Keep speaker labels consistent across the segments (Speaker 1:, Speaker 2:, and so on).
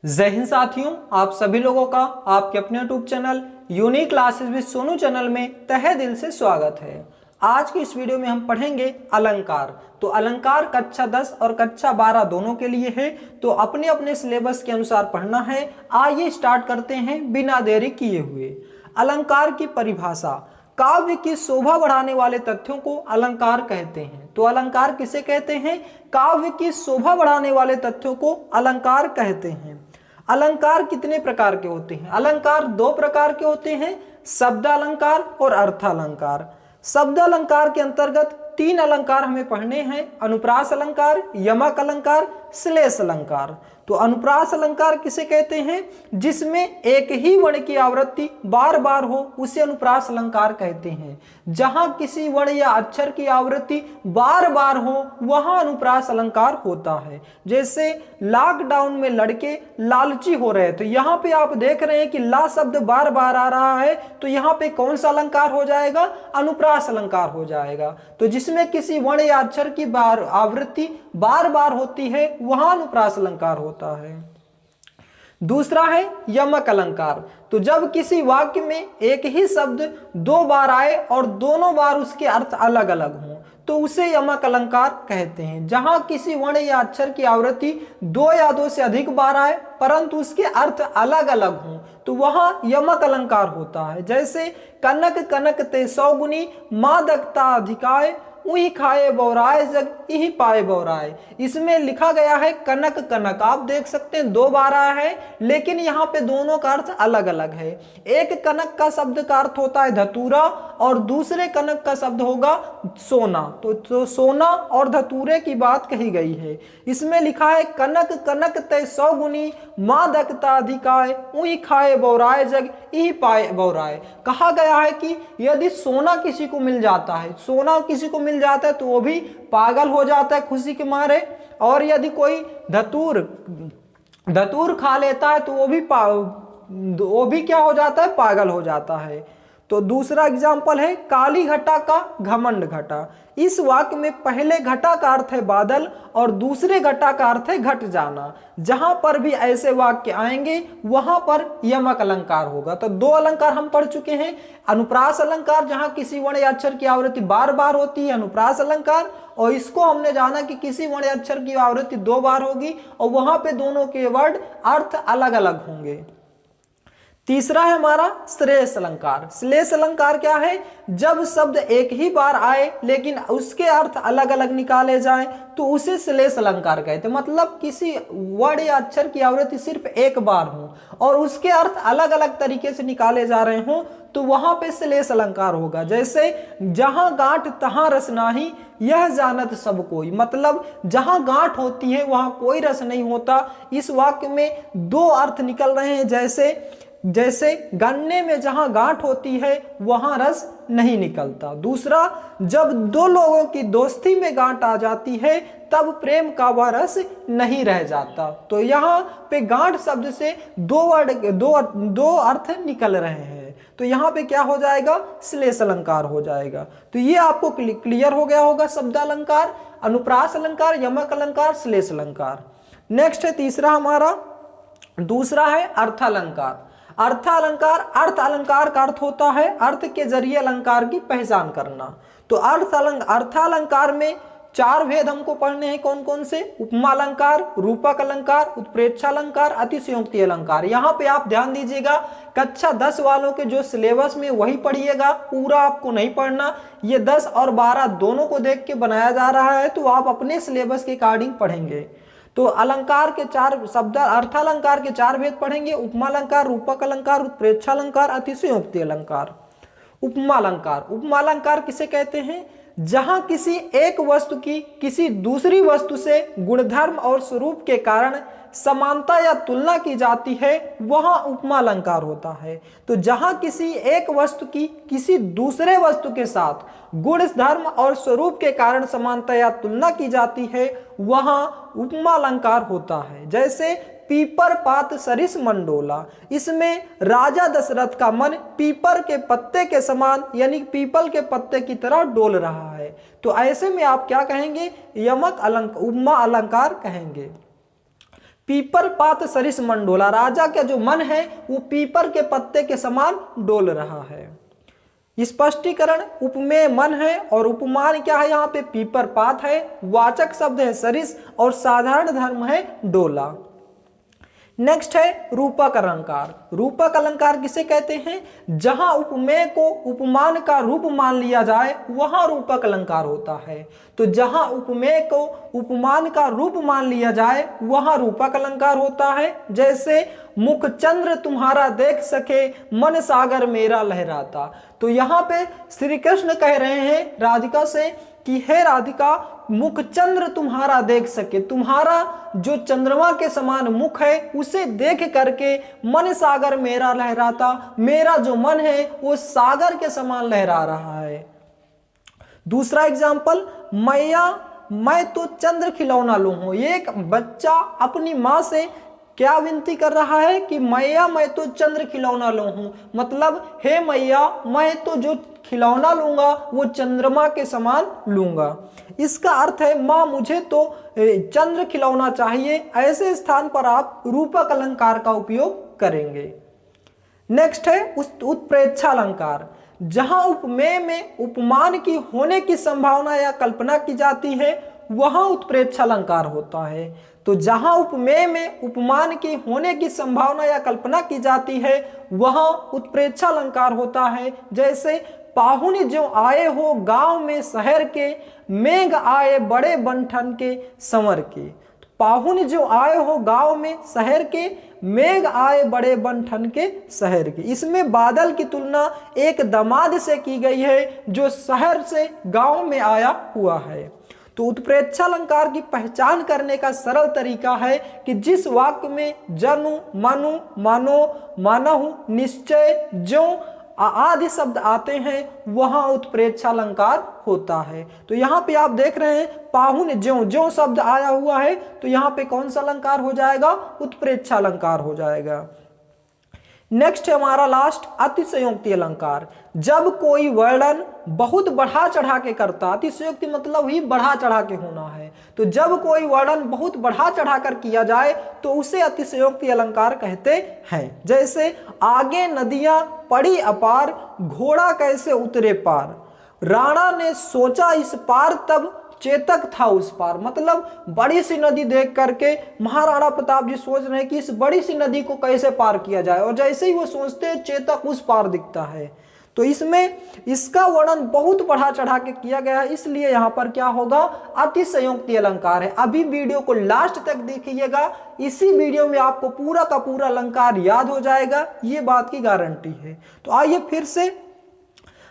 Speaker 1: जय हिंद साथियों, आप सभी लोगों का आपके अपने YouTube channel unique classes with Sonu channel में तहे दिल से स्वागत है। आज की इस वीडियो में हम पढ़ेंगे अलंकार। तो अलंकार कक्षा 10 और कक्षा 12 दोनों के लिए है, तो अपने अपने सिलेबस के अनुसार पढ़ना है। आइए स्टार्ट करते हैं बिना देरी किए हुए। अलंकार की परिभाषा। काव्य की शोभा बढ़ाने वाले तथ्यों को अलंकार कहते हैं। तो अलंकार किसे कहते हैं? काव्य की शोभा बढ़ाने वाले तथ्यों को अलंकार कहते हैं। अलंकार कितने प्रकार के होते हैं? अलंकार दो प्रकार के होते हैं, शब्द अलंकार और अर्थालंकार। शब्द अलंकार के अंतर्गत तीन अलंकार हमें पढ़ने हैं, अनुप्रास अलंकार, यमक अलंकार, श्लेष अलंकार। तो अनुप्रास अलंकार किसे कहते हैं? जिसमें एक ही वर्ण की आवृत्ति बार बार हो उसे अनुप्रास अलंकार कहते हैं। जहां किसी वर्ण या अक्षर की आवृत्ति बार बार हो वहां अनुप्रास अलंकार होता है। जैसे लॉकडाउन में लड़के लालची हो रहे, तो यहाँ पे आप देख रहे हैं कि ला शब्द बार बार आ रहा है, तो यहाँ पे कौन सा अलंकार हो जाएगा? अनुप्रास अलंकार हो जाएगा। तो जिसमें किसी वर्ण या अक्षर की आवृत्ति बार बार होती है वहां अनुप्रास अलंकार होता है। दूसरा है यमक अलंकार। तो जब किसी वाक्य में एक ही शब्द दो बार आए और दोनों बार उसके अर्थ अलग अलग हों तो उसे यमक अलंकार कहते हैं। जहां किसी वर्ण या अक्षर की आवृत्ति दो या दो से अधिक बार आए परंतु उसके अर्थ अलग अलग हों तो वहां यमक अलंकार होता है। जैसे कनक कनक ते सौगुनी मादकता अधिकाय उही खाए बौराए जग यही पाए बौराए। इसमें लिखा गया है कनक कनक, आप देख सकते हैं दो बार आया है लेकिन यहाँ पे दोनों का अर्थ अलग अलग है। एक कनक का शब्द का अर्थ होता है धतूरा और दूसरे कनक का शब्द होगा सोना। तो सोना और धतूरे की बात कही गई है। इसमें लिखा है कनक कनक तय सौगुनी मादकता अधिकाय उही खाए बौराए जग यही पाए बौराए। कहा गया है कि यदि सोना किसी को मिल जाता है, सोना किसी को मिल जाता है तो वो भी पागल हो जाता है खुशी के मारे, और यदि कोई धतूर खा लेता है तो वो भी क्या हो जाता है? पागल हो जाता है। तो दूसरा एग्जाम्पल है काली घटा का घमंड घटा। इस वाक्य में पहले घटा का अर्थ है बादल और दूसरे घटा का अर्थ है घट जाना। जहां पर भी ऐसे वाक्य आएंगे वहां पर यमक अलंकार होगा। तो दो अलंकार हम पढ़ चुके हैं, अनुप्रास अलंकार जहां किसी वर्ण या अक्षर की आवृत्ति बार बार होती है अनुप्रास अलंकार, और इसको हमने जाना कि किसी वर्ण या अक्षर की आवृत्ति दो बार होगी और वहां पे दोनों के वर्ड अर्थ अलग अलग होंगे। तीसरा है हमारा श्लेष अलंकार। श्लेष अलंकार क्या है? जब शब्द एक ही बार आए लेकिन उसके अर्थ अलग अलग निकाले जाएं तो उसे श्लेष अलंकार कहते हैं। मतलब किसी वर्ण या अक्षर की आवृत्ति सिर्फ एक बार हो और उसके अर्थ अलग अलग तरीके से निकाले जा रहे हों तो वहां पे श्लेष अलंकार होगा। जैसे जहां गांठ तहां रस नाही यह जानत सब कोई। मतलब जहां गांठ होती है वहां कोई रस नहीं होता। इस वाक्य में दो अर्थ निकल रहे हैं। जैसे गन्ने में जहां गांठ होती है वहां रस नहीं निकलता। दूसरा, जब दो लोगों की दोस्ती में गांठ आ जाती है तब प्रेम का वह रस नहीं रह जाता। तो यहाँ पे गांठ शब्द से दो अर्थ निकल रहे हैं, तो यहाँ पे क्या हो जाएगा? श्लेष अलंकार हो जाएगा। तो ये आपको क्लियर हो गया होगा, शब्द अलंकार, अनुप्रास अलंकार, यमक अलंकार, श्लेष अलंकार। नेक्स्ट है तीसरा हमारा, दूसरा है अर्थालंकार। अर्थालंकार, अर्थ अलंकार का अर्थ होता है अर्थ के जरिए अलंकार की पहचान करना। तो अर्थालंकार में चार भेद हमको पढ़ने हैं। कौन कौन से? उपमा अलंकार, रूपक अलंकार, उत्प्रेक्षा अलंकार, अतिशयोक्ति अलंकार। यहाँ पे आप ध्यान दीजिएगा, कक्षा 10 वालों के जो सिलेबस में वही पढ़िएगा, पूरा आपको नहीं पढ़ना। ये 10 और 12 दोनों को देख के बनाया जा रहा है, तो आप अपने सिलेबस के अकॉर्डिंग पढ़ेंगे। तो अलंकार के चार शब्द, अर्थालंकार के चार भेद पढ़ेंगे, उपमा अलंकार, रूपक अलंकार, उत्प्रेक्षा अलंकार, अतिशयोक्ति अलंकार। उपमा अलंकार। उपमा अलंकार किसे कहते हैं? जहां किसी एक वस्तु की किसी दूसरी वस्तु से गुणधर्म और स्वरूप के कारण समानता या तुलना की जाती है वहां उपमा अलंकार होता है। तो जहां किसी एक वस्तु की किसी दूसरे वस्तु के साथ गुण धर्म और स्वरूप के कारण समानता या तुलना की जाती है वहां उपमा अलंकार होता है। जैसे पीपर पात सरिस मंडोला। इसमें राजा दशरथ का मन पीपर के पत्ते के समान यानी पीपल के पत्ते की तरह डोल रहा है। तो ऐसे में आप क्या कहेंगे? यमक उपमा अलंकार कहेंगे। पीपर पात सरिस मन डोला, राजा का जो मन है वो पीपर के पत्ते के समान डोल रहा है। स्पष्टीकरण, उपमेय मन है और उपमान क्या है, यहाँ पे पीपर पात है, वाचक शब्द है सरिस और साधारण धर्म है डोला। नेक्स्ट है रूपक अलंकार। रूपक अलंकार किसे कहते हैं, जहां उपमेय को उपमान का रूप मान लिया जाए वहां रूपक अलंकार होता है। तो जहां उपमेय को उपमान का रूप मान लिया जाए वहां रूपक अलंकार होता है। जैसे मुख चंद्र तुम्हारा देख सके मन सागर मेरा लहराता। तो यहाँ पे श्री कृष्ण कह रहे हैं राधिका से कि हे राधिका, मुख चंद्र तुम्हारा देख सके, तुम्हारा जो चंद्रमा के समान मुख है उसे देख करके मन सागर मेरा लहराता, मेरा जो मन है वो सागर के समान लहरा रहा है। दूसरा एग्जाम्पल, मैया मैं तो चंद्र खिलौना लूं हूं। एक बच्चा अपनी माँ से क्या विनती कर रहा है कि मैया मैं तो चंद्र खिलौना लूं हूं, मतलब हे मैया मैं तो जो खिलौना लूंगा वो चंद्रमा के समान लूंगा। इसका अर्थ है माँ मुझे तो चंद्र खिलौना चाहिए। ऐसे स्थान पर आप रूपक अलंकार का उपयोग करेंगे। नेक्स्ट है उत्प्रेक्षा अलंकार। जहां उपमेय में उपमान की होने की संभावना या कल्पना की जाती है वहां उत्प्रेक्षा अलंकार होता है। तो जहां उपमेय में उपमान की होने की संभावना या कल्पना की जाती है वहां उत्प्रेक्षा अलंकार होता है। जैसे पाहुन जो आए हो गांव में शहर के, मेघ आए बड़े बंठन के संवर के। पाहुन जो आए हो गांव में शहर के, मेघ आए बड़े बंठन के शहर के। इसमें बादल की तुलना एक दामाद से की गई है जो शहर से गांव में आया हुआ है। तो उत्प्रेक्षा अलंकार की पहचान करने का सरल तरीका है कि जिस वाक्य में जनु, मनु, मानो, मानहु, निश्चय, जो आदि शब्द आते हैं वहां उत्प्रेक्षा अलंकार होता है। तो यहाँ पे आप देख रहे हैं पाहुन ज्यों शब्द आया हुआ है, तो यहाँ पे कौन सा अलंकार हो जाएगा, उत्प्रेक्षा अलंकार हो जाएगा। नेक्स्ट है हमारा लास्ट अतिशयोक्ति अलंकार। जब कोई वर्णन बहुत बढ़ा चढ़ा के करता, अतिशयोक्ति मतलब ही बढ़ा चढ़ा के होना है, तो जब कोई वर्णन बहुत बढ़ा चढ़ा कर किया जाए तो उसे अतिशयोक्ति अलंकार कहते हैं। जैसे आगे नदियां पड़ी अपार, घोड़ा कैसे उतरे पार, राणा ने सोचा इस पार तब चेतक था उस पार। मतलब बड़ी सी नदी देख करके महाराणा प्रताप जी सोच रहे हैं कि इस बड़ी सी नदी को कैसे पार किया जाए, और जैसे ही वो सोचते हैं चेतक उस पार दिखता है। तो इसमें इसका वर्णन बहुत बढ़ा चढ़ा के किया गया है, इसलिए यहाँ पर क्या होगा, अतिशयोक्ति अलंकार है। अभी वीडियो को लास्ट तक देखिएगा, इसी वीडियो में आपको पूरा का पूरा अलंकार याद हो जाएगा, ये बात की गारंटी है। तो आइए फिर से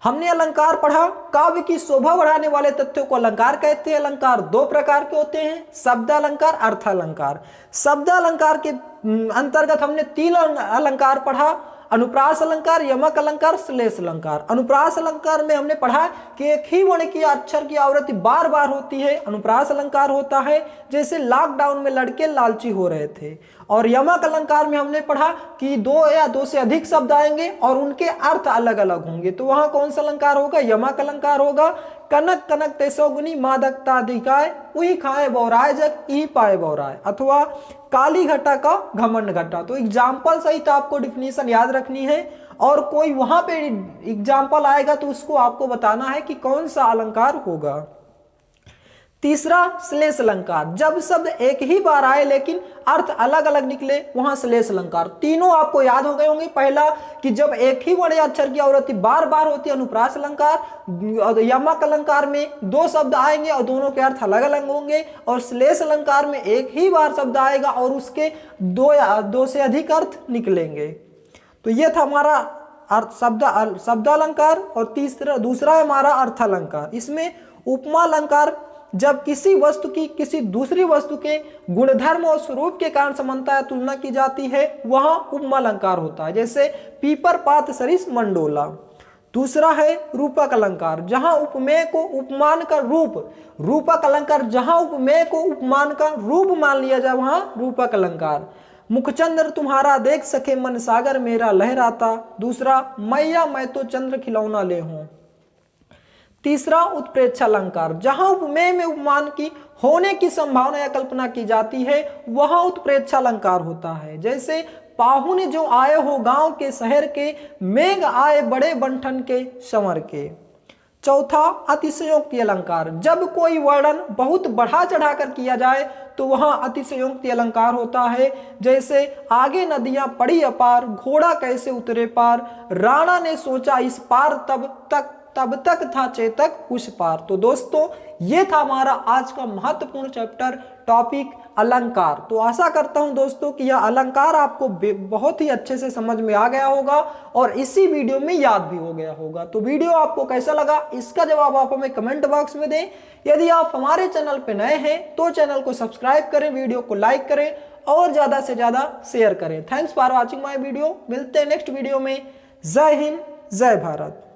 Speaker 1: हमने अलंकार पढ़ा। काव्य की शोभा बढ़ाने वाले तथ्यों को अलंकार कहते हैं। अलंकार दो प्रकार के होते हैं, शब्द अलंकार, अर्थ अलंकार। शब्द अलंकार के अंतर्गत हमने तीन अलंकार पढ़ा, अनुप्रास अलंकार, यमक अलंकार, श्लेष अलंकार। अनुप्रास अलंकार में हमने पढ़ा कि एक ही वर्ण की अक्षर की आवृत्ति बार बार होती है, अनुप्रास अलंकार होता है। जैसे लॉकडाउन में लड़के लालची हो रहे थे। और यमक अलंकार में हमने पढ़ा कि दो या दो से अधिक शब्द आएंगे और उनके अर्थ अलग अलग होंगे, तो वहां कौन सा अलंकार होगा, यमक अलंकार होगा। कनक कनक तेसोगुनी मादकता अधिकाय, उही खाए बौराय जग ई पाए बौराय, अथवा काली घटा का घमंड घटा। तो एग्जाम्पल सहित आपको डिफिनीशन याद रखनी है, और कोई वहां पे एग्जाम्पल आएगा तो उसको आपको बताना है कि कौन सा अलंकार होगा। तीसरा श्लेष अलंकार, जब शब्द एक ही बार आए लेकिन अर्थ अलग अलग निकले वहां श्लेष अलंकार। तीनों आपको याद हो गए होंगे। पहला कि जब एक ही वर्ण अक्षर की आवृत्ति बार बार होती है, अनुप्रास अलंकार। यमक अलंकार में दो शब्द आएंगे और दोनों के अर्थ अलग अलग होंगे, और श्लेष अलंकार में एक ही बार शब्द आएगा और उसके दो से अधिक अर्थ निकलेंगे। तो यह था हमारा शब्द अलंकार। और दूसरा है हमारा अर्थ अलंकार। इसमें उपमा अलंकार, जब किसी वस्तु की किसी दूसरी वस्तु के गुणधर्म और स्वरूप के कारण समानता या तुलना की जाती है वहां उपमा अलंकार होता है। जैसे पीपर पात सरिस मंडोला। दूसरा है रूपक अलंकार, जहां उपमेय को उपमान का रूपक अलंकार, जहां उपमेय को उपमान का रूप मान लिया जाए वहां रूपक अलंकार। मुखचंद्र तुम्हारा देख सके मन सागर मेरा लहराता। दूसरा मैया मैं तो चंद्र खिलौना ले हूं। तीसरा उत्प्रेक्षा अलंकार, जहां उपमेय में उपमान की होने की संभावना या कल्पना की जाती है वहां उत्प्रेक्षा अलंकार होता है। जैसे पाहुन जो आए हो गांव के शहर के, मेघ आए बड़े बंठन के संवर के। चौथा अतिशयोक्ति अलंकार, जब कोई वर्णन बहुत बढ़ा चढ़ा कर किया जाए तो वहां अतिशयोक्ति अलंकार होता है। जैसे आगे नदियां पड़ी अपार, घोड़ा कैसे उतरे पार, राणा ने सोचा इस पार, तब तक था चेतक उस पार। तो दोस्तों ये था हमारा आज का महत्वपूर्ण चैप्टर टॉपिक अलंकार। तो आशा करता हूं दोस्तों कि यह अलंकार आपको बहुत ही अच्छे से समझ में आ गया होगा और इसी वीडियो में याद भी हो गया होगा। तो वीडियो आपको कैसा लगा इसका जवाब आप हमें कमेंट बॉक्स में दें। यदि आप हमारे चैनल पर नए हैं तो चैनल को सब्सक्राइब करें, वीडियो को लाइक करें और ज्यादा से ज्यादा शेयर करें। Thanks for watching my video. मिलते हैं नेक्स्ट वीडियो में। जय हिंद, जय भारत।